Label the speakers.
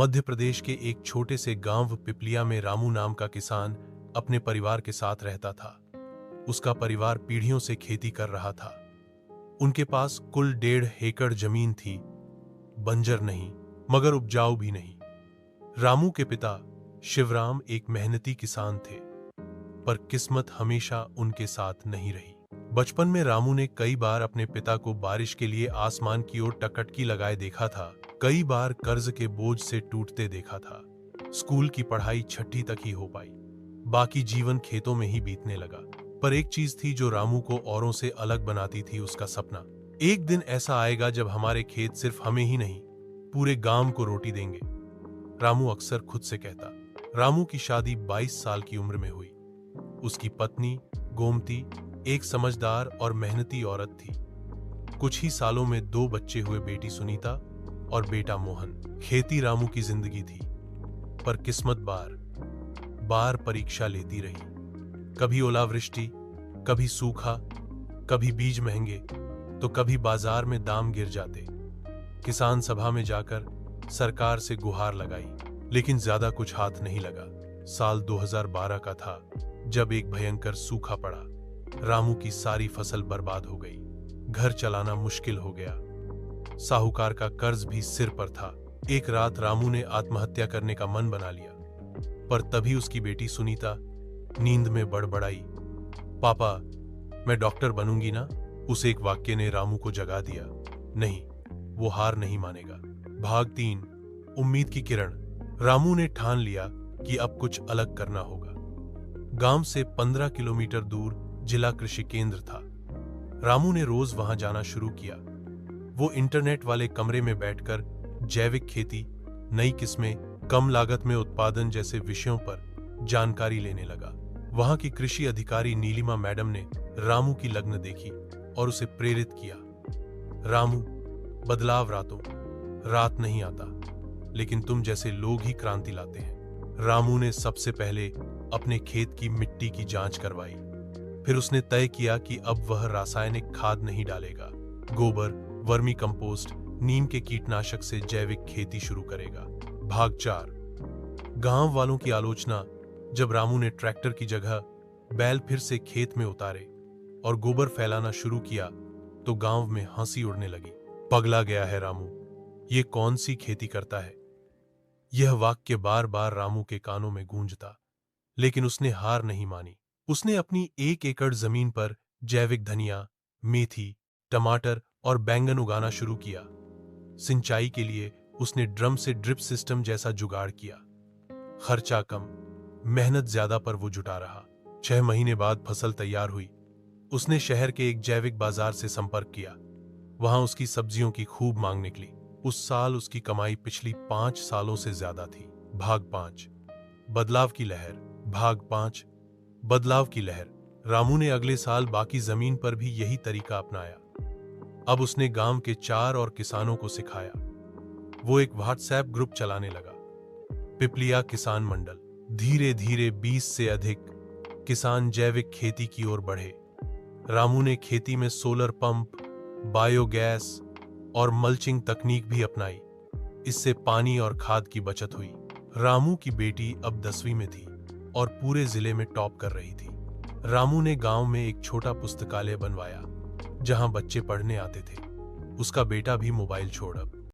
Speaker 1: मध्य प्रदेश के एक छोटे से गांव पिपलिया में रामू नाम का किसान अपने परिवार के साथ रहता था। उसका परिवार पीढ़ियों से खेती कर रहा था। उनके पास कुल 1.5 एकड़ जमीन थी, बंजर नहीं मगर उपजाऊ भी नहीं। रामू के पिता शिवराम एक मेहनती किसान थे, पर किस्मत हमेशा उनके साथ नहीं रही। बचपन में रामू ने कई बार अपने पिता को बारिश के लिए आसमान की ओर टकटकी लगाए देखा था, कई बार कर्ज के बोझ से टूटते देखा था। स्कूल की पढ़ाई 6ठी तक ही हो पाई, बाकी जीवन खेतों में ही बीतने लगा। पर एक चीज थी जो रामू को औरों से अलग बनाती थी, उसका सपना। एक दिन ऐसा आएगा जब हमारे खेत सिर्फ हमें ही नहीं, पूरे गांव को रोटी देंगे, रामू अक्सर खुद से कहता। रामू की शादी 22 साल की उम्र में हुई। उसकी पत्नी गोमती एक समझदार और मेहनती औरत थी। कुछ ही सालों में 2 बच्चे हुए, बेटी सुनीता और बेटा मोहन। खेती रामू की जिंदगी थी, पर किस्मत बार बार परीक्षा लेती रही। कभी ओलावृष्टि, कभी सूखा, कभी बीज महंगे, तो कभी बाजार में दाम गिर जाते। किसान सभा में जाकर सरकार से गुहार लगाई, लेकिन ज्यादा कुछ हाथ नहीं लगा। साल 2012 का था जब एक भयंकर सूखा पड़ा। रामू की सारी फसल बर्बाद हो गई, घर चलाना मुश्किल हो गया, साहूकार का कर्ज भी सिर पर था। एक रात रामू ने आत्महत्या करने का मन बना लिया, पर तभी उसकी बेटी सुनीता नींद में बड़बड़ाई, पापा मैं डॉक्टर बनूंगी ना। उस एक वाक्य ने रामू को जगा दिया। नहीं, वो हार नहीं मानेगा। भाग 3, उम्मीद की किरण। रामू ने ठान लिया कि अब कुछ अलग करना होगा। गांव से 15 किलोमीटर दूर जिला कृषि केंद्र था। रामू ने रोज वहां जाना शुरू किया। वो इंटरनेट वाले कमरे में बैठकर जैविक खेती, नई किस्में, कम लागत में उत्पादन जैसे विषयों पर जानकारी लेने लगा। वहां की कृषि अधिकारी नीलिमा मैडम ने रामू की लगन देखी और उसे प्रेरित किया। रामू, बदलाव रात नहीं आता, लेकिन तुम जैसे लोग ही क्रांति लाते हैं। रामू ने सबसे पहले अपने खेत की मिट्टी की जांच करवाई। फिर उसने तय किया कि अब वह रासायनिक खाद नहीं डालेगा। गोबर, वर्मी कंपोस्ट, नीम के कीटनाशक से जैविक खेती शुरू करेगा। भाग 4, गांव वालों की आलोचना। जब रामू ने ट्रैक्टर की जगह बैल फिर से खेत में उतारे और गोबर फैलाना शुरू किया, तो गांव में हंसी उड़ने लगी। पगला गया है रामू, ये कौन सी खेती करता है। यह वाक्य बार बार रामू के कानों में गूंजता, लेकिन उसने हार नहीं मानी। उसने अपनी 1 एकड़ जमीन पर जैविक धनिया, मेथी, टमाटर और बैंगन उगाना शुरू किया। सिंचाई के लिए उसने ड्रम से ड्रिप सिस्टम जैसा जुगाड़ किया। खर्चा कम, मेहनत ज्यादा, पर वो जुटा रहा। 6 महीने बाद फसल तैयार हुई। उसने शहर के एक जैविक बाजार से संपर्क किया। वहां उसकी सब्जियों की खूब मांग निकली। उस साल उसकी कमाई पिछली 5 सालों से ज्यादा थी। भाग 5, बदलाव की लहर। भाग 5, बदलाव की लहर। रामू ने अगले साल बाकी जमीन पर भी यही तरीका अपनाया। अब उसने गांव के 4 और किसानों को सिखाया। वो एक व्हाट्सएप ग्रुप चलाने लगा, पिपलिया किसान मंडल। धीरे धीरे 20 से अधिक किसान जैविक खेती की ओर बढ़े। रामू ने खेती में सोलर पंप, बायोगैस और मल्चिंग तकनीक भी अपनाई। इससे पानी और खाद की बचत हुई। रामू की बेटी अब 10वीं में थी और पूरे जिले में टॉप कर रही थी। रामू ने गांव में एक छोटा पुस्तकालय बनवाया, जहां बच्चे पढ़ने आते थे। उसका बेटा भी मोबाइल छोड़ अब